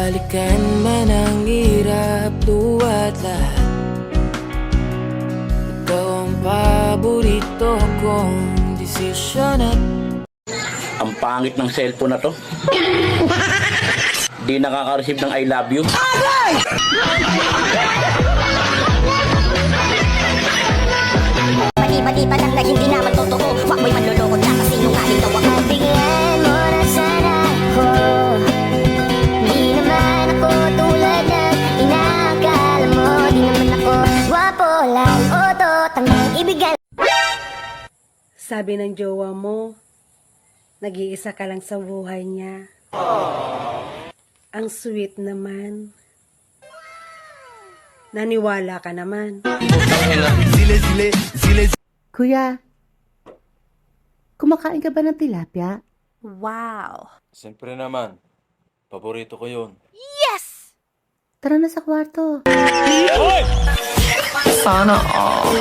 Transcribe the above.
balikan man ang hirap, luwa't lahat. Ikaw ang paborito kong desisyon at Ang pangit ng cellphone na to. Di nakaka-receive ng I love you. Pati pa lang na hindi naman totoo. Wag mo'y manloloko na kasi nungaling daw ako. Bigyan mo na sana ako. Di naman ako tulad ng inakala mo. Di naman ako wapo lang o totang ibigay. Sabi ng jowa mo, nag-iisa ka lang sa buhay niya. Ang sweet naman. Naniwala ka naman. Kuya, kumakain ka ba ng tilapia? Wow. Siyempre naman. Paborito ko yun. Yes! Tara na sa kwarto. Sana all.